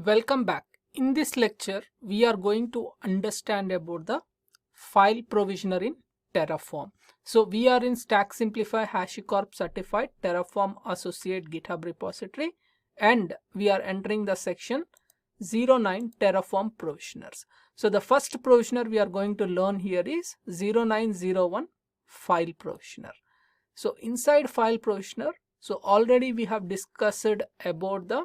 Welcome back. In this lecture, we are going to understand about the file provisioner in Terraform. So we are in Stack Simplify HashiCorp certified Terraform Associate GitHub repository, and we are entering the section 09 Terraform provisioners. So the first provisioner we are going to learn here is 0901 file provisioner. So inside file provisioner, so already we have discussed about the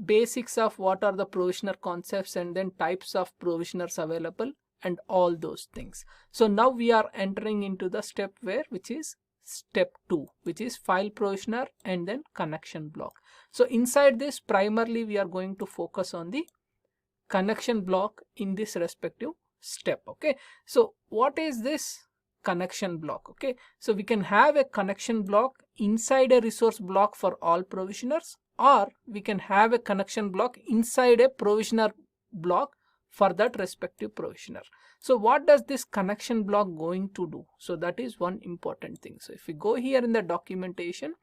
basics of what are the provisioner concepts and then types of provisioners available and all those things. So now we are entering into the step which is step 2, which is file provisioner and then connection block. So inside this, primarily we are going to focus on the connection block in this respective step. Okay, so what is this connection block? Okay, so we can have a connection block inside a resource block for all provisioners, or we can have a connection block inside a provisioner block for that respective provisioner. So what does this connection block going to do? So that is one important thing. So if we go here in the documentation,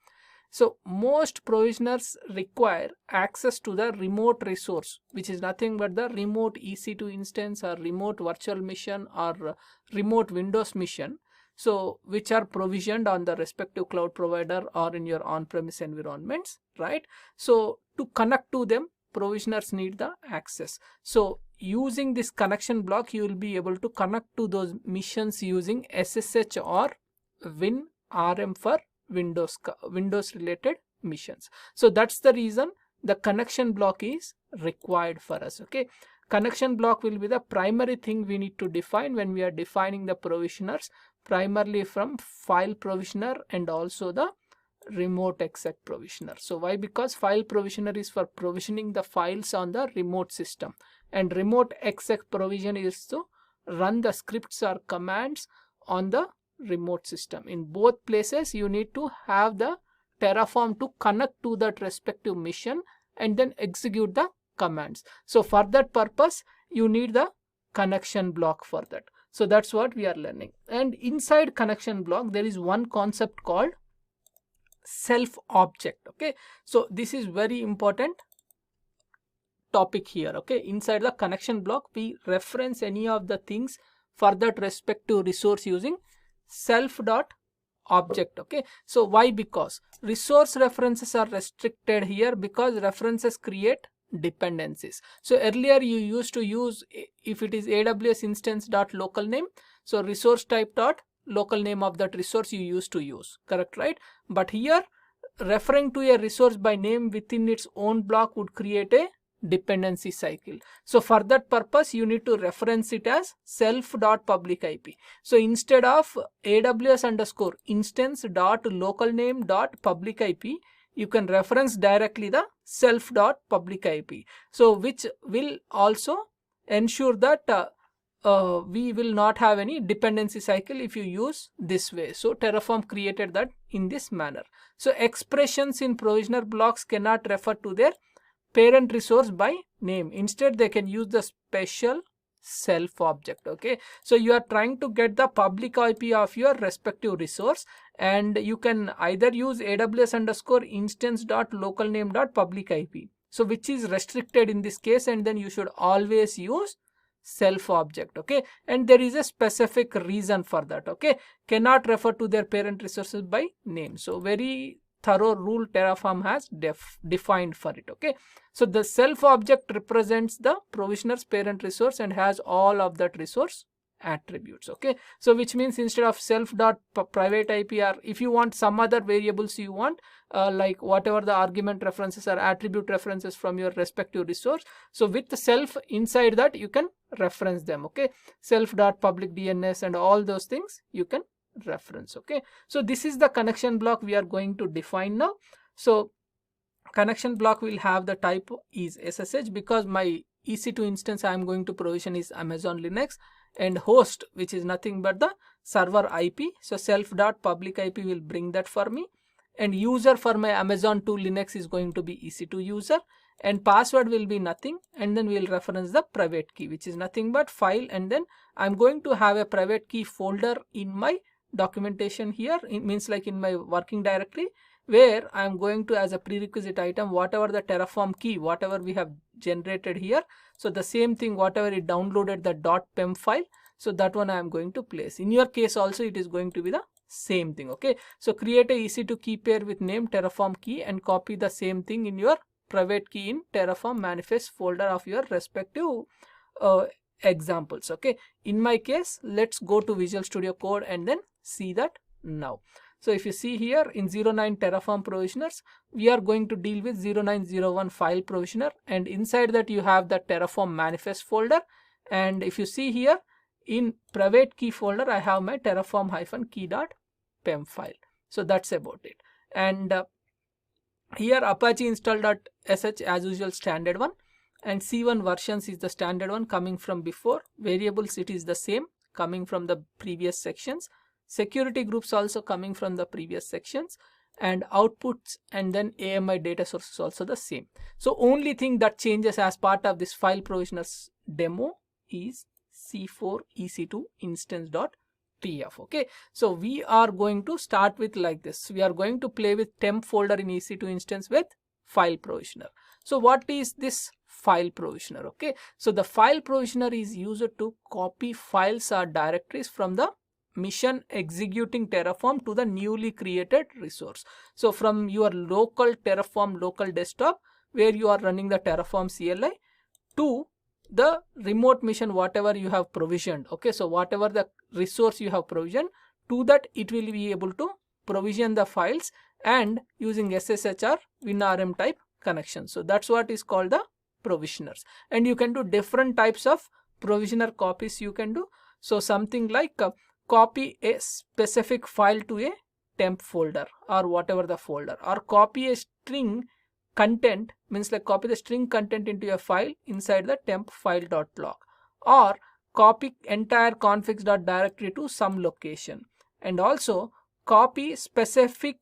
so most provisioners require access to the remote resource, which is nothing but the remote EC2 instance or remote virtual machine or remote Windows machine, so which are provisioned on the respective cloud provider or in your on-premise environments, right? So to connect to them, provisioners need the access. So using this connection block, you will be able to connect to those missions using SSH or WinRM for Windows related missions. So that's the reason the connection block is required for us. Okay, connection block will be the primary thing we need to define when we are defining the provisioners, primarily from file provisioner and also the remote exec provisioner. So why? Because file provisioner is for provisioning the files on the remote system, and remote exec provision is to run the scripts or commands on the remote system. In both places, you need to have the Terraform to connect to that respective mission and then execute the commands. So for that purpose, you need the connection block for that. So that's what we are learning. And inside connection block, there is one concept called self object. Okay, so this is very important topic here. Okay, inside the connection block, we reference any of the things for that respective resource using self.object. Okay, so why? Because resource references are restricted here because references create dependencies. So earlier you used to use, if it is AWS instance dot local name, so resource type dot local name of that resource you used to use, correct, right? But here referring to a resource by name within its own block would create a dependency cycle. So for that purpose, you need to reference it as self.public IP. So instead of AWS underscore instance dot local name dot public IP, you can reference directly the self.public IP. So which will also ensure that we will not have any dependency cycle if you use this way. So Terraform created that in this manner. So expressions in provisioner blocks cannot refer to their parent resource by name. Instead, they can use the special self object. Okay, so you are trying to get the public IP of your respective resource, and you can either use AWS underscore instance dot local name dot public IP, so which is restricted in this case, and then you should always use self object. Okay, and there is a specific reason for that. Okay, cannot refer to their parent resources by name. So very thorough rule Terraform has defined for it. Okay, so the self object represents the provisioner's parent resource and has all of that resource attributes. Okay, so which means instead of self.private IP, or if you want some other variables you want, like whatever the argument references or attribute references from your respective resource, so with the self inside that you can reference them. Okay, self.public DNS and all those things you can reference. Okay, so this is the connection block we are going to define now. So connection block will have the type is SSH, because my EC2 instance I am going to provision is Amazon Linux, and host, which is nothing but the server IP. So self.public IP will bring that for me, and user for my Amazon 2 Linux is going to be EC2 user, and password will be nothing, and then we'll reference the private key, which is nothing but file, and then I'm going to have a private key folder in my documentation here. It means like in my working directory, where I am going to, as a prerequisite item, whatever the Terraform key, whatever we have generated here, so the same thing, whatever it downloaded, the .pem file, so that one I am going to place. In your case also it is going to be the same thing. Okay, so create a EC2 key pair with name Terraform key and copy the same thing in your private key in Terraform manifest folder of your respective examples. Okay, in my case, let's go to Visual Studio Code and then see that now. So if you see here in 09 Terraform provisioners, we are going to deal with 0901 file provisioner, and inside that you have the Terraform manifest folder. And if you see here in private key folder, I have my terraform-key.pem file. So that's about it. And here Apache install.sh as usual, standard one, and C1 versions is the standard one coming from before. Variables, it is the same coming from the previous sections. Security groups also coming from the previous sections, and outputs and then AMI data source is also the same. So only thing that changes as part of this file provisioners demo is C4 EC2 instance.pf. Okay, so we are going to start with like this. We are going to play with temp folder in EC2 instance with file provisioner. So what is this file provisioner? Okay, so the file provisioner is used to copy files or directories from the mission executing Terraform to the newly created resource. So from your local Terraform local desktop where you are running the Terraform CLI to the remote mission, whatever you have provisioned. Okay, so whatever the resource you have provisioned, to that it will be able to provision the files and using SSH or WinRM type connection. So that's what is called the provisioners. And you can do different types of provisioner copies you can do. So something like copy a specific file to a temp folder or whatever the folder, or copy a string content, means like copy the string content into a file inside the temp file.log, or copy entire configs.directory to some location, and also copy specific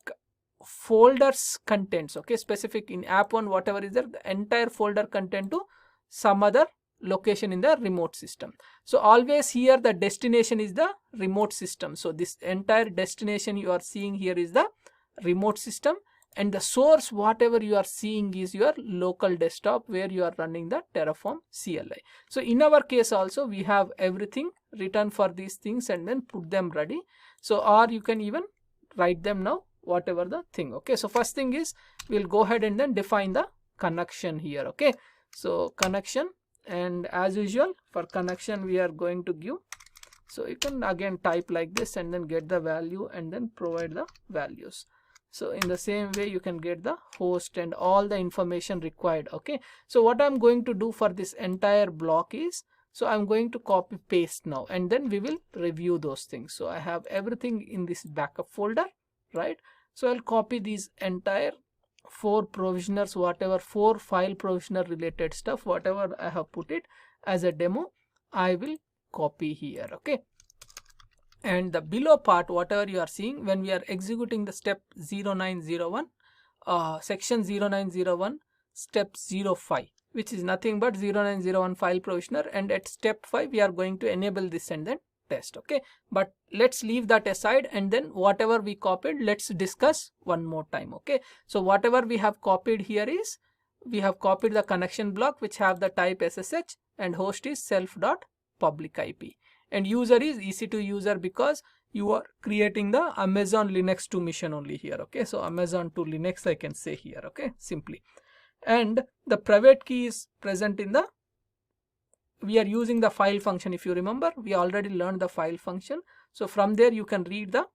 folders contents. Okay, specific in app1 whatever is there, the entire folder content to some other location in the remote system. So always here the destination is the remote system. So this entire destination you are seeing here is the remote system, and the source whatever you are seeing is your local desktop where you are running the Terraform CLI. So in our case also we have everything written for these things and then put them ready. So or you can even write them now, whatever the thing. Okay, so first thing is we'll go ahead and then define the connection here. Okay, so connection, and as usual for connection we are going to give, so you can again type like this and then get the value and then provide the values. So in the same way you can get the host and all the information required. Okay, so what I'm going to do for this entire block is, so I'm going to copy paste now and then we will review those things. So I have everything in this backup folder, right? So I'll copy these entire 4 provisioners, whatever 4 file provisioner related stuff, whatever I have put it as a demo, I will copy here. Okay, and the below part whatever you are seeing when we are executing the step 0901 section 0901 step 05, which is nothing but 0901 file provisioner, and at step 5 we are going to enable this and then test. Okay, but let's leave that aside and then whatever we copied, let's discuss one more time. Okay, so whatever we have copied here is, we have copied the connection block which have the type SSH and host is self.public IP, and user is EC2 user because you are creating the Amazon Linux 2 mission only here. Okay, so Amazon to Linux I can say here. Okay, simply, and the private key is present in the, we are using the file function. If you remember, we already learned the file function. So from there you can read the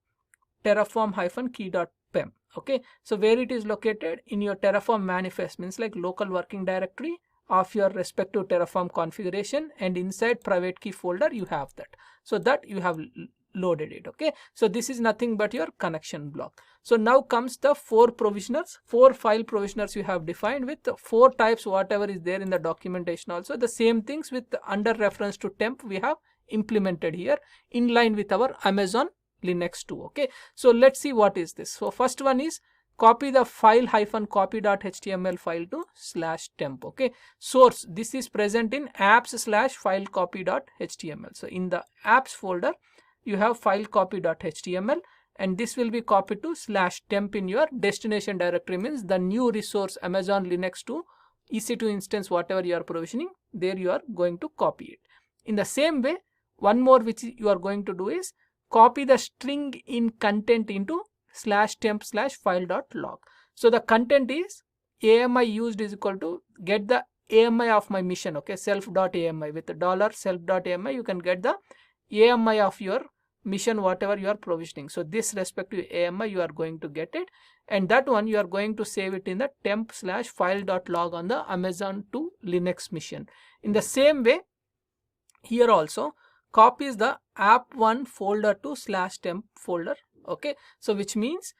terraform-key.pem. Okay, so where it is located in your Terraform manifest, means like local working directory of your respective Terraform configuration, and inside private key folder you have that. So that you have loaded it. Okay, so this is nothing but your connection block. So now comes the 4 provisioners, 4 file provisioners you have defined with 4 types whatever is there in the documentation. Also the same things with under reference to temp we have implemented here in line with our Amazon Linux 2. Okay, so let's see what is this. So first one is copy the file-copy.html file to /temp. Okay, source, this is present in apps/file-copy.html. So in the apps folder you have file-copy.html, and this will be copied to /temp in your destination directory, means the new resource Amazon Linux 2 EC2 instance, whatever you are provisioning, there you are going to copy it. In the same way, one more which you are going to do is copy the string in content into /temp/file.log. So the content is AMI used is equal to get the AMI of my mission, okay, self.ami. With the $self.ami you can get the AMI of your mission, whatever you are provisioning. So this respective AMI you are going to get it, and that one you are going to save it in the temp/file.log on the Amazon 2 Linux mission. In the same way, here also copies the app1 folder to /temp folder, okay. So which means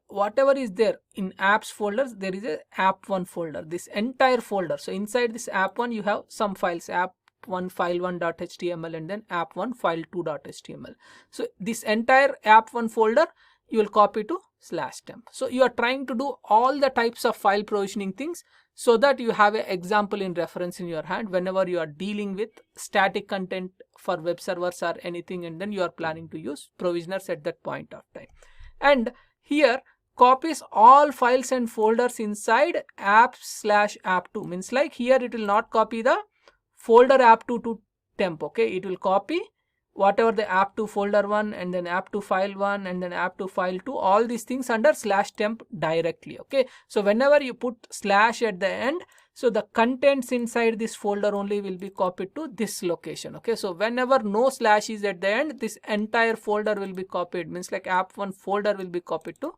whatever is there in apps folders, there is a app1 folder, this entire folder. So inside this app1 you have some files, app1 file1.html and then app1 file2.html. So this entire app1 folder you will copy to /temp. So you are trying to do all the types of file provisioning things so that you have an example in reference in your hand whenever you are dealing with static content for web servers or anything, and then you are planning to use provisioners at that point of time. And here copies all files and folders inside apps/app2, means like here it will not copy the folder app2 to temp, okay. It will copy whatever the app2 folder 1 and then app2 file 1 and then app2 file 2, all these things under /temp directly, okay. So whenever you put slash at the end, so the contents inside this folder only will be copied to this location, okay. So whenever no slash is at the end, this entire folder will be copied, means like app1 folder will be copied to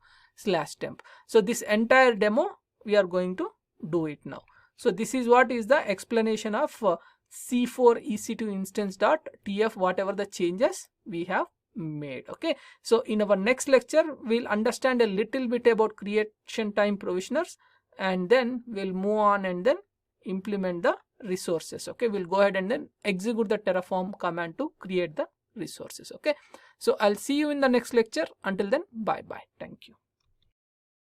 /temp. So this entire demo we are going to do it now. So this is what is the explanation of C4 EC2 instance.tf, whatever the changes we have made, okay. So in our next lecture we'll understand a little bit about creation time provisioners, and then we'll move on and then implement the resources, okay. We'll go ahead and then execute the Terraform command to create the resources, okay. So I'll see you in the next lecture. Until then, bye bye. Thank you.